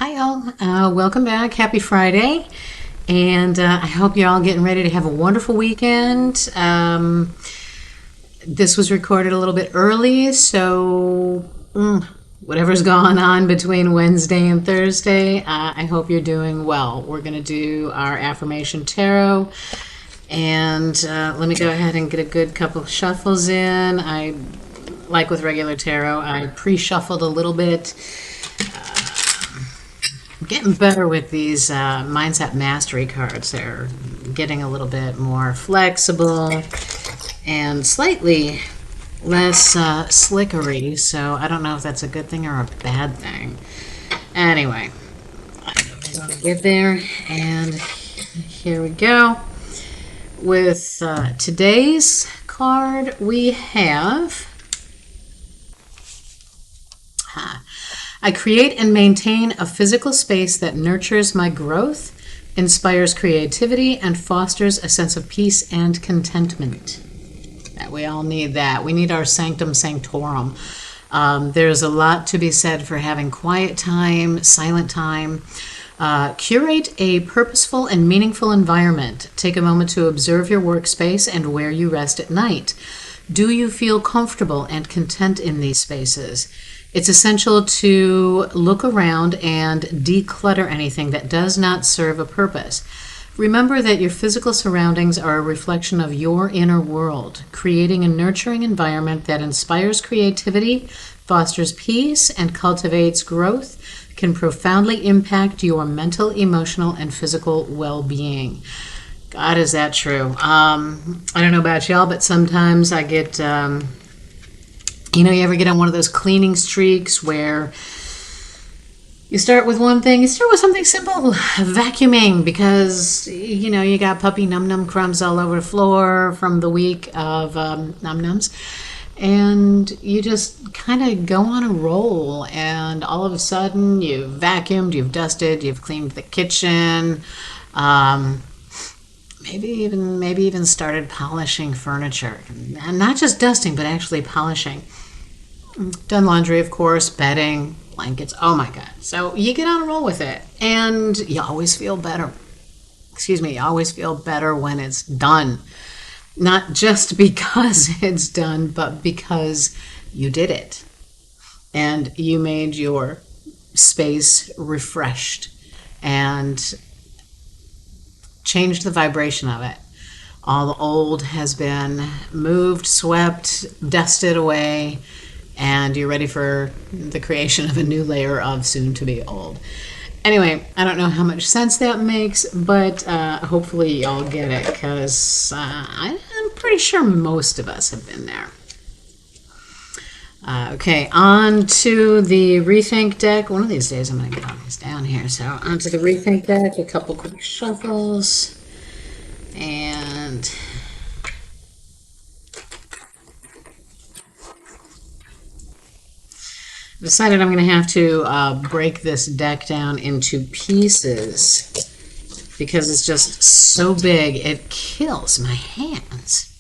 Hi, all. Welcome back. Happy Friday. And I hope you're all getting ready to have a wonderful weekend. This was recorded a little bit early, so whatever's going on between Wednesday and Thursday, I hope you're doing well. We're going to do our affirmation tarot. And let me go ahead and get a good couple shuffles in. Like with regular tarot, I pre-shuffled a little bit. I'm getting better with these mindset mastery cards. They're getting a little bit more flexible and slightly less slickery, so I don't know if that's a good thing or a bad thing. Anyway, I'm going to get there, and here we go. With today's card, we have I create and maintain a physical space that nurtures my growth, inspires creativity, and fosters a sense of peace and contentment. We all need that. We need our sanctum sanctorum. There's a lot to be said for having quiet time, silent time. Curate a purposeful and meaningful environment. Take a moment to observe your workspace and where you rest at night. Do you feel comfortable and content in these spaces? It's essential to look around and declutter anything that does not serve a purpose. Remember that your physical surroundings are a reflection of your inner world. Creating a nurturing environment that inspires creativity, fosters peace, and cultivates growth can profoundly impact your mental, emotional, and physical well-being. God, is that true? I don't know about y'all, but sometimes I get... you ever get on one of those cleaning streaks where you start with one thing, you start with something simple, vacuuming, because, you got puppy num-num crumbs all over the floor from the week of num-nums, and you just kind of go on a roll, and all of a sudden you've vacuumed, you've dusted, you've cleaned the kitchen, maybe even started polishing furniture, and not just dusting, but actually polishing. Done laundry, of course, bedding, blankets. Oh my God. So you get on a roll with it, and you always feel better. You always feel better when it's done. Not just because it's done, but because you did it. And you made your space refreshed and changed the vibration of it. All the old has been moved, swept, dusted away, and you're ready for the creation of a new layer of soon-to-be old. Anyway, I don't know how much sense that makes, but hopefully y'all get it, because I'm pretty sure most of us have been there. Okay, on to the Rethink deck. One of these days I'm going to get all these down here. So on to the Rethink deck, a couple quick shuffles, and... decided I'm going to have to break this deck down into pieces because it's just so big it kills my hands.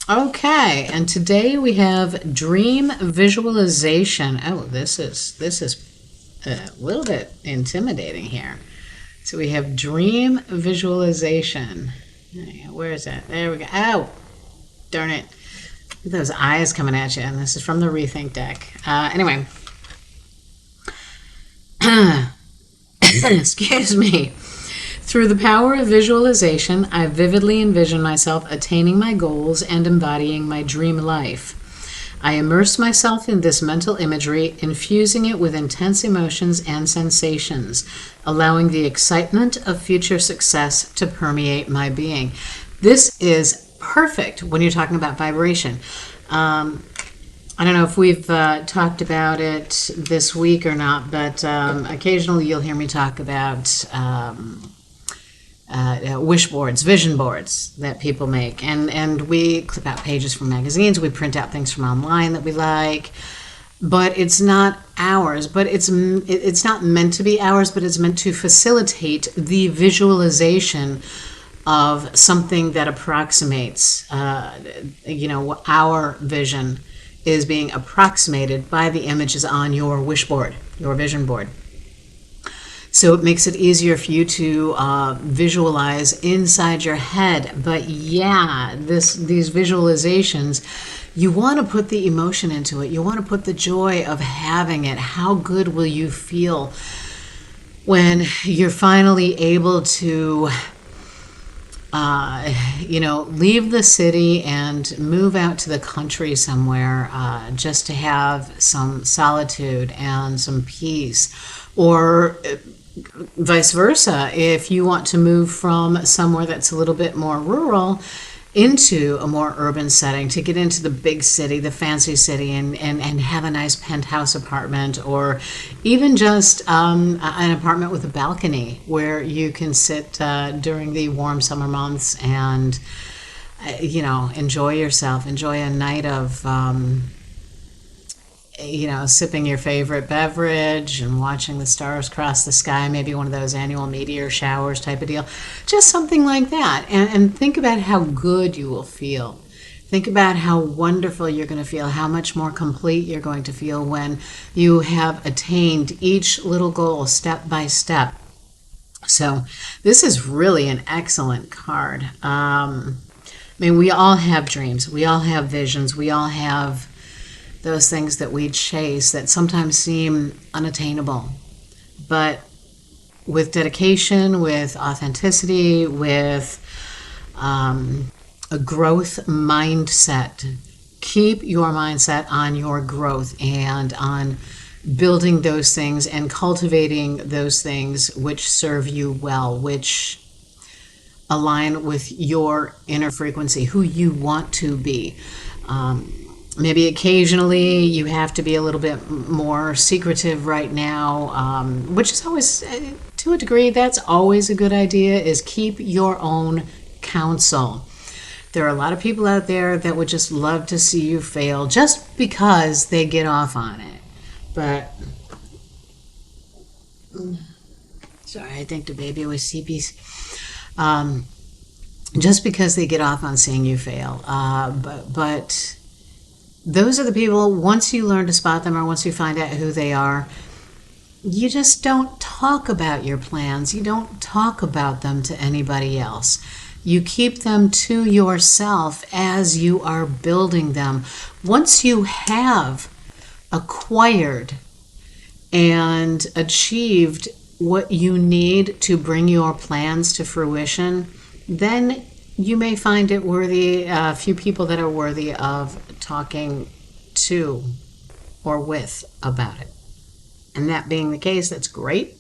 Okay, and today we have dream visualization. Oh, this is a little bit intimidating here. So we have dream visualization. Where is that? There we go. Ow! Darn it. Those eyes coming at you, and this is from the Rethink deck. Anyway, excuse me. Through the power of visualization, I vividly envision myself attaining my goals and embodying my dream life. I immerse myself in this mental imagery, infusing it with intense emotions and sensations, allowing the excitement of future success to permeate my being. This is perfect when you're talking about vibration. I don't know if we've talked about it this week or not, but occasionally you'll hear me talk about wish boards, vision boards that people make, and we clip out pages from magazines, we print out things from online that we like, but it's not ours. But it's not meant to be ours, but it's meant to facilitate the visualization of something that approximates, our vision is being approximated by the images on your wish board, your vision board. So it makes it easier for you to visualize inside your head. But yeah, these visualizations, you want to put the emotion into it. You want to put the joy of having it. How good will you feel when you're finally able to leave the city and move out to the country somewhere, just to have some solitude and some peace? Or vice versa, if you want to move from somewhere that's a little bit more rural into a more urban setting, to get into the big city, the fancy city, and have a nice penthouse apartment, or even just an apartment with a balcony where you can sit during the warm summer months and enjoy yourself, enjoy a night of sipping your favorite beverage and watching the stars cross the sky, maybe one of those annual meteor showers type of deal. Just something like that. And think about how good you will feel. Think about how wonderful you're going to feel, how much more complete you're going to feel when you have attained each little goal step by step. So this is really an excellent card. We all have dreams. We all have visions. We all have those things that we chase that sometimes seem unattainable. But with dedication, with authenticity, with a growth mindset, keep your mindset on your growth and on building those things and cultivating those things which serve you well, which align with your inner frequency, who you want to be. Maybe occasionally you have to be a little bit more secretive right now, which is always, to a degree, that's always a good idea, is keep your own counsel. There are a lot of people out there that would just love to see you fail just because they get off on it. But, sorry, I think the baby was CP's. Just because they get off on seeing you fail. But those are the people, once you learn to spot them or once you find out who they are, you just don't talk about your plans. You don't talk about them to anybody else. You keep them to yourself as you are building them. Once you have acquired and achieved what you need to bring your plans to fruition, then you may find it worthy, a few people that are worthy of talking to or with about it. And that being the case, that's great.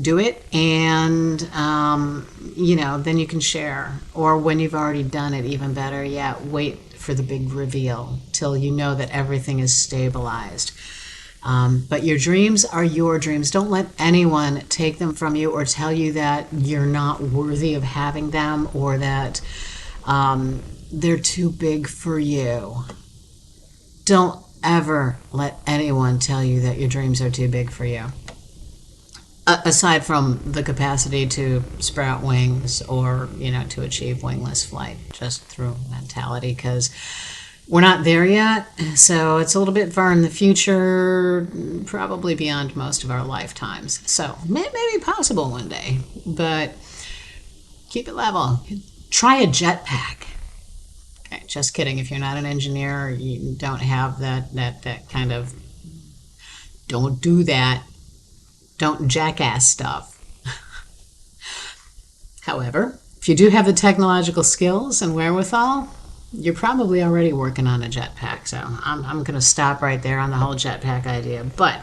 Do it, and then you can share. Or when you've already done it, even better, wait for the big reveal till you know that everything is stabilized. But your dreams are your dreams. Don't let anyone take them from you or tell you that you're not worthy of having them, or that they're too big for you. Don't ever let anyone tell you that your dreams are too big for you. Aside from the capacity to sprout wings or, to achieve wingless flight just through mentality, because we're not there yet. So it's a little bit far in the future, probably beyond most of our lifetimes. So maybe possible one day, but keep it level. Try a jetpack. Okay, just kidding. If you're not an engineer, you don't have that kind of, don't do that. Don't jackass stuff. However, if you do have the technological skills and wherewithal, you're probably already working on a jetpack. So I'm going to stop right there on the whole jetpack idea, but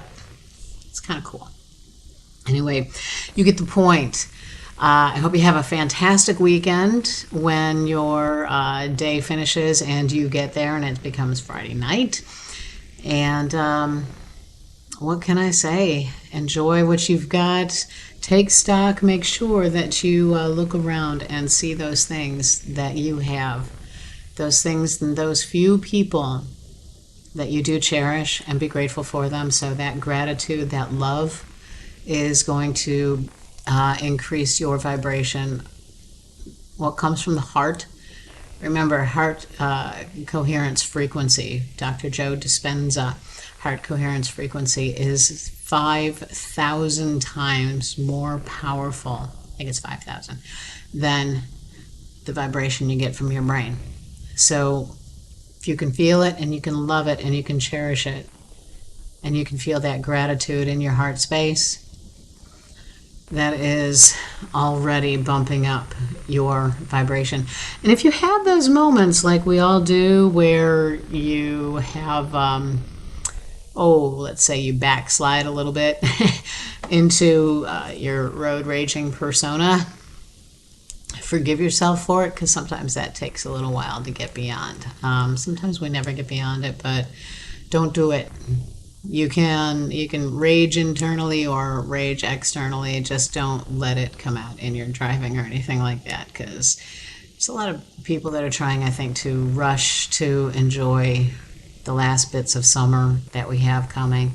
it's kind of cool. Anyway, you get the point. I hope you have a fantastic weekend when your day finishes and you get there and it becomes Friday night. And what can I say? Enjoy what you've got. Take stock. Make sure that you look around and see those things that you have. Those things and those few people that you do cherish, and be grateful for them. So that gratitude, that love is going to increase your vibration. What comes from the heart? Remember, heart coherence frequency. Dr. Joe Dispenza. heart coherence frequency is 5,000 times more powerful, I think it's 5,000, than the vibration you get from your brain. So if you can feel it and you can love it and you can cherish it and you can feel that gratitude in your heart space, that is already bumping up your vibration. And if you have those moments like we all do where you have, let's say you backslide a little bit into your road raging persona, forgive yourself for it, because sometimes that takes a little while to get beyond. Sometimes we never get beyond it, but don't do it. You can rage internally or rage externally. Just don't let it come out in your driving or anything like that, because there's a lot of people that are trying, I think, to rush to enjoy the last bits of summer that we have coming.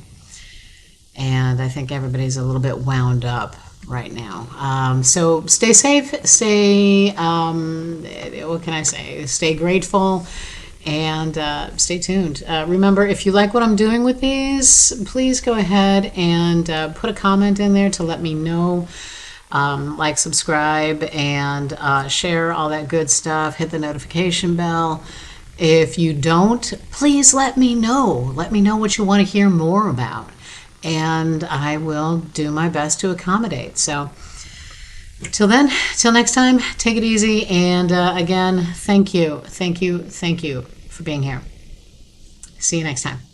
And I think everybody's a little bit wound up right now. So stay safe, what can I say? Stay grateful. And stay tuned. Remember, if you like what I'm doing with these, please go ahead and put a comment in there to let me know. Like, subscribe, and share all that good stuff. Hit the notification bell. If you don't, please let me know. Let me know what you want to hear more about. And I will do my best to accommodate. So till then, till next time, take it easy. And again, thank you for being here. See you next time.